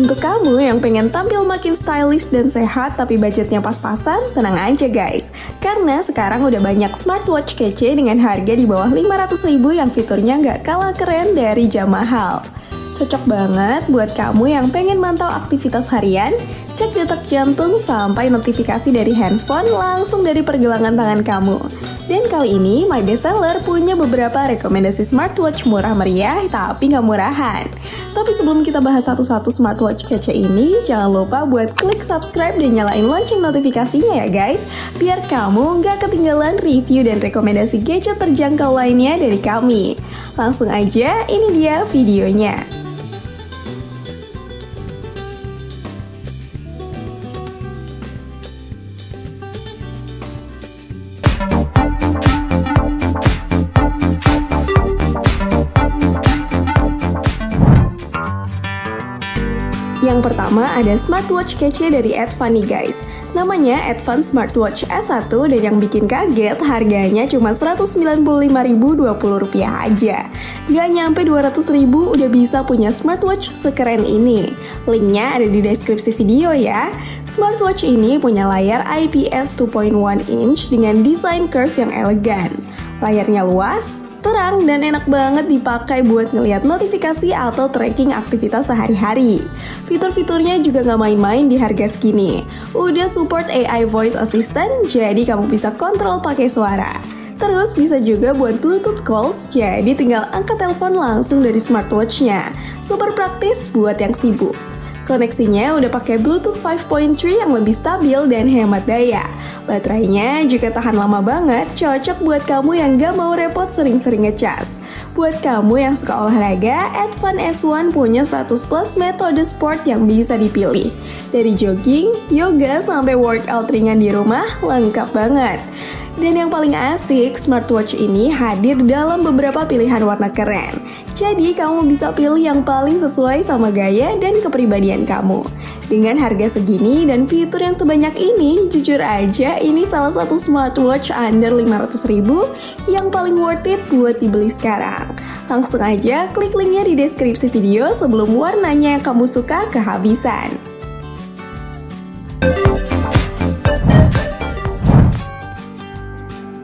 Untuk kamu yang pengen tampil makin stylish dan sehat tapi budgetnya pas-pasan, tenang aja guys. Karena sekarang udah banyak smartwatch kece dengan harga di bawah 500.000 yang fiturnya nggak kalah keren dari jam mahal. Cocok banget buat kamu yang pengen mantau aktivitas harian, cek detak jantung sampai notifikasi dari handphone langsung dari pergelangan tangan kamu. Dan kali ini, My Bestseller punya beberapa rekomendasi smartwatch murah meriah tapi nggak murahan. Tapi sebelum kita bahas satu-satu smartwatch kece ini, jangan lupa buat klik subscribe dan nyalain lonceng notifikasinya ya guys, biar kamu nggak ketinggalan review dan rekomendasi gadget terjangkau lainnya dari kami. Langsung aja, ini dia videonya. Yang pertama ada smartwatch kece dari Advan nih guys. Namanya Advan Smartwatch S1 dan yang bikin kaget harganya cuma Rp195.020 aja. Gak nyampe 200.000 udah bisa punya smartwatch sekeren ini. Linknya ada di deskripsi video ya. Smartwatch ini punya layar IPS 2.1 inch dengan desain curve yang elegan. Layarnya luas, terang dan enak banget dipakai buat ngeliat notifikasi atau tracking aktivitas sehari-hari. Fitur-fiturnya juga gak main-main di harga segini. Udah support AI voice assistant, jadi kamu bisa kontrol pakai suara. Terus bisa juga buat Bluetooth calls, jadi tinggal angkat telepon langsung dari smartwatch-nya. Super praktis buat yang sibuk. Koneksinya udah pakai Bluetooth 5.3 yang lebih stabil dan hemat daya. Baterainya juga tahan lama banget, cocok buat kamu yang gak mau repot sering-sering ngecas. Buat kamu yang suka olahraga, Advan S1 punya 100+ metode sport yang bisa dipilih. Dari jogging, yoga, sampai workout ringan di rumah, lengkap banget. Dan yang paling asik, smartwatch ini hadir dalam beberapa pilihan warna keren. Jadi kamu bisa pilih yang paling sesuai sama gaya dan kepribadian kamu. Dengan harga segini dan fitur yang sebanyak ini, jujur aja ini salah satu smartwatch under 500.000 yang paling worth it buat dibeli sekarang. Langsung aja klik linknya di deskripsi video sebelum warnanya yang kamu suka kehabisan.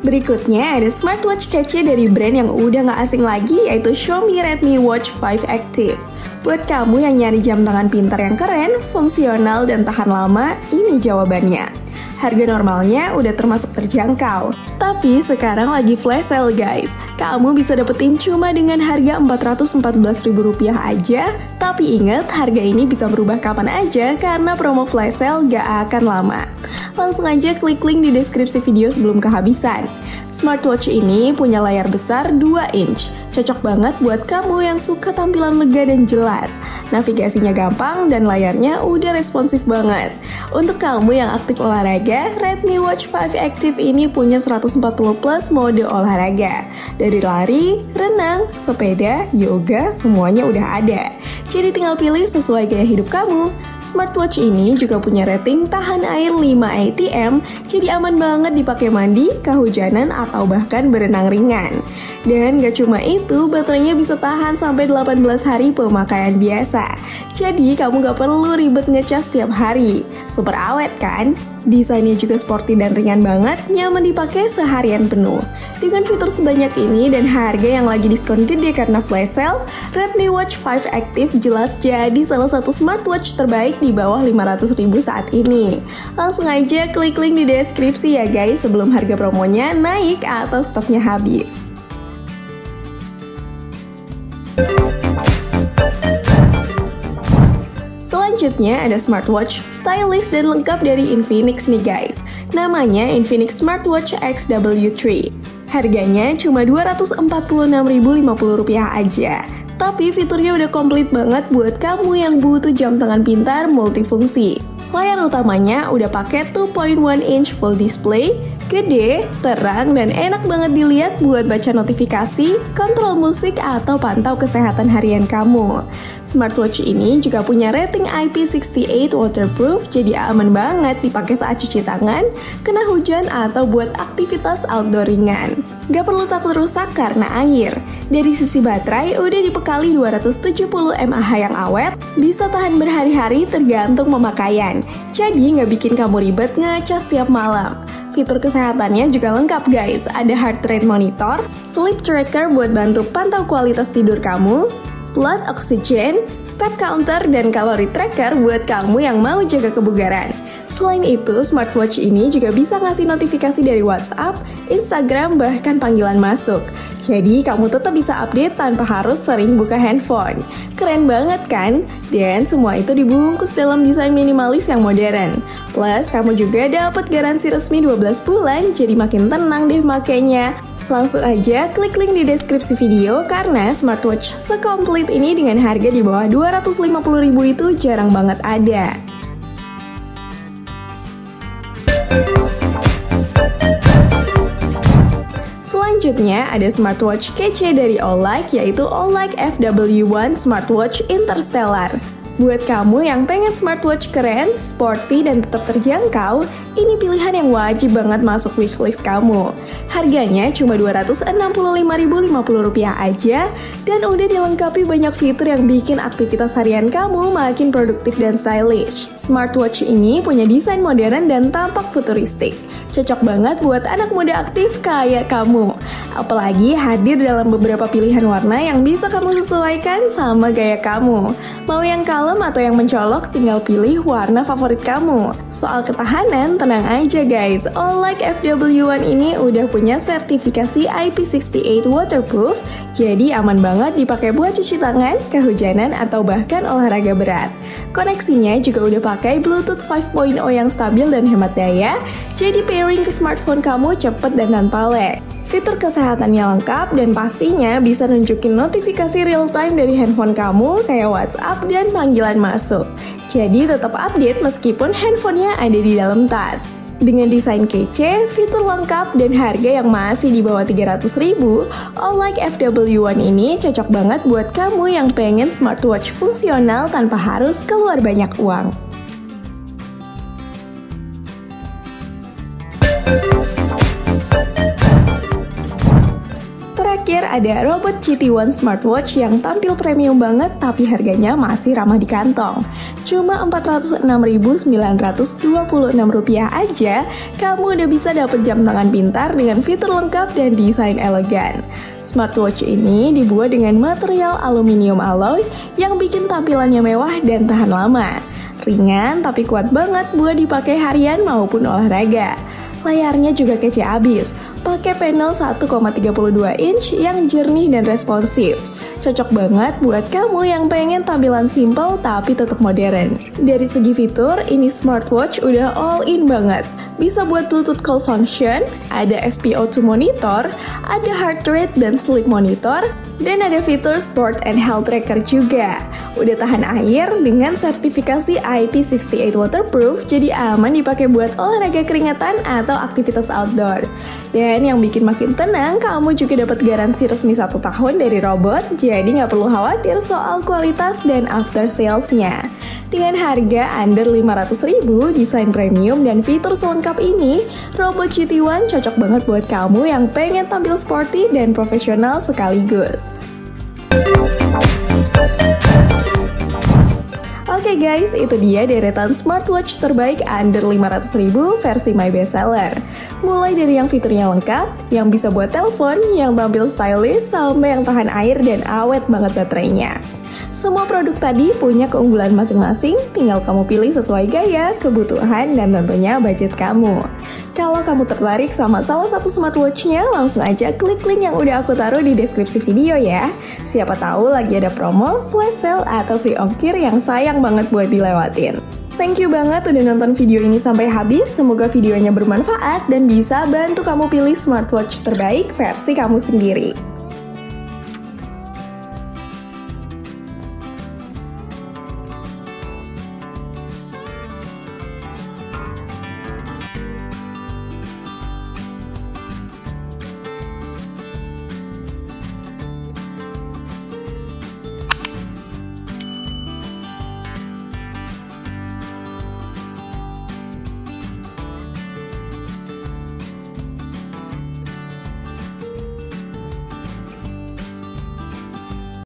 Berikutnya ada smartwatch kece dari brand yang udah gak asing lagi, yaitu Xiaomi Redmi Watch 5 Active. Buat kamu yang nyari jam tangan pintar yang keren, fungsional, dan tahan lama, ini jawabannya. Harga normalnya udah termasuk terjangkau. Tapi sekarang lagi flash sale guys. Kamu bisa dapetin cuma dengan harga Rp414.000 aja. Tapi ingat, harga ini bisa berubah kapan aja karena promo flash sale gak akan lama. Langsung aja klik link di deskripsi video sebelum kehabisan. Smartwatch ini punya layar besar 2 inch. Cocok banget buat kamu yang suka tampilan lega dan jelas. Navigasinya gampang dan layarnya udah responsif banget. Untuk kamu yang aktif olahraga, Redmi Watch 5 Active ini punya 140+ mode olahraga. Dari lari, renang, sepeda, yoga, semuanya udah ada. Jadi tinggal pilih sesuai gaya hidup kamu. Smartwatch ini juga punya rating tahan air 5 ATM, jadi aman banget dipakai mandi, kehujanan, atau bahkan berenang ringan. Dan gak cuma itu, baterainya bisa tahan sampai 18 hari pemakaian biasa. Jadi kamu gak perlu ribet ngecas tiap hari. Super awet kan? Desainnya juga sporty dan ringan banget, nyaman dipakai seharian penuh. Dengan fitur sebanyak ini dan harga yang lagi diskon gede karena flash sale, Redmi Watch 5 Active jelas jadi salah satu smartwatch terbaik di bawah 500.000 saat ini. Langsung aja klik link di deskripsi ya guys sebelum harga promonya naik atau stoknya habis. Selanjutnya ada smartwatch stylish dan lengkap dari Infinix nih guys. Namanya Infinix Smartwatch XW3. Harganya cuma Rp246.050 aja. Tapi fiturnya udah komplit banget buat kamu yang butuh jam tangan pintar multifungsi. Layar utamanya udah pakai 2.1 inch full display, gede, terang, dan enak banget dilihat buat baca notifikasi, kontrol musik, atau pantau kesehatan harian kamu. Smartwatch ini juga punya rating IP68 waterproof, jadi aman banget dipakai saat cuci tangan, kena hujan, atau buat aktivitas outdoor ringan. Gak perlu takut rusak karena air. Dari sisi baterai, udah dibekali 270 mAh yang awet, bisa tahan berhari-hari tergantung pemakaian. Jadi nggak bikin kamu ribet ngecas tiap malam. Fitur kesehatannya juga lengkap guys, ada heart rate monitor, sleep tracker buat bantu pantau kualitas tidur kamu, blood oxygen, step counter, dan kalori tracker buat kamu yang mau jaga kebugaran. Selain itu, smartwatch ini juga bisa ngasih notifikasi dari WhatsApp, Instagram, bahkan panggilan masuk. Jadi, kamu tetap bisa update tanpa harus sering buka handphone. Keren banget kan? Dan semua itu dibungkus dalam desain minimalis yang modern. Plus, kamu juga dapat garansi resmi 12 bulan, jadi makin tenang deh makainya. Langsung aja klik link di deskripsi video karena smartwatch sekomplit ini dengan harga di bawah 250.000 itu jarang banget ada. Selanjutnya ada smartwatch kece dari Ollike, yaitu Ollike FW1 Smartwatch Interstellar. Buat kamu yang pengen smartwatch keren, sporty, dan tetap terjangkau, ini pilihan yang wajib banget masuk wishlist kamu. Harganya cuma Rp265.050 aja, dan udah dilengkapi banyak fitur yang bikin aktivitas harian kamu makin produktif dan stylish. Smartwatch ini punya desain modern dan tampak futuristik. Cocok banget buat anak muda aktif kayak kamu. Apalagi hadir dalam beberapa pilihan warna yang bisa kamu sesuaikan sama gaya kamu. Mau yang kalem atau yang mencolok, tinggal pilih warna favorit kamu. Soal ketahanan, tenang aja guys. Ollike FW1 ini udah punya sertifikasi IP68 waterproof, jadi aman banget dipakai buat cuci tangan, kehujanan, atau bahkan olahraga berat. Koneksinya juga udah pakai Bluetooth 5.0 yang stabil dan hemat daya, jadi pairing ke smartphone kamu cepet dan tanpa lag. Fitur kesehatannya lengkap dan pastinya bisa nunjukin notifikasi real time dari handphone kamu kayak WhatsApp dan panggilan masuk. Jadi tetap update meskipun handphonenya ada di dalam tas. Dengan desain kece, fitur lengkap, dan harga yang masih di bawah 300.000, Ollike FW1 ini cocok banget buat kamu yang pengen smartwatch fungsional tanpa harus keluar banyak uang. Terakhir ada Robot GT1 Smartwatch yang tampil premium banget tapi harganya masih ramah di kantong. Cuma Rp406.926 aja, kamu udah bisa dapet jam tangan pintar dengan fitur lengkap dan desain elegan. Smartwatch ini dibuat dengan material aluminium alloy yang bikin tampilannya mewah dan tahan lama. Ringan tapi kuat banget buat dipakai harian maupun olahraga. Layarnya juga kece abis, pakai panel 1,32 inch yang jernih dan responsif. Cocok banget buat kamu yang pengen tampilan simple tapi tetap modern. Dari segi fitur, ini smartwatch udah all in banget. Bisa buat Bluetooth call function, ada SpO2 monitor, ada heart rate dan sleep monitor, dan ada fitur sport and health tracker juga. Udah tahan air dengan sertifikasi IP68 waterproof, jadi aman dipakai buat olahraga keringetan atau aktivitas outdoor. Dan yang bikin makin tenang, kamu juga dapat garansi resmi 1 tahun dari Robot, jadi nggak perlu khawatir soal kualitas dan after sales-nya. Dengan harga under 500.000, desain premium, dan fitur selengkap ini, Robot GT1 cocok banget buat kamu yang pengen tampil sporty dan profesional sekaligus. Oke guys, itu dia deretan smartwatch terbaik under 500.000 versi My Bestseller. Mulai dari yang fiturnya lengkap, yang bisa buat telepon, yang tampil stylish, sampai yang tahan air dan awet banget baterainya. Semua produk tadi punya keunggulan masing-masing, tinggal kamu pilih sesuai gaya, kebutuhan, dan tentunya budget kamu. Kalau kamu tertarik sama salah satu smartwatch-nya, langsung aja klik link yang udah aku taruh di deskripsi video ya. Siapa tahu lagi ada promo, flash sale, atau free ongkir yang sayang banget buat dilewatin. Thank you banget udah nonton video ini sampai habis, semoga videonya bermanfaat dan bisa bantu kamu pilih smartwatch terbaik versi kamu sendiri.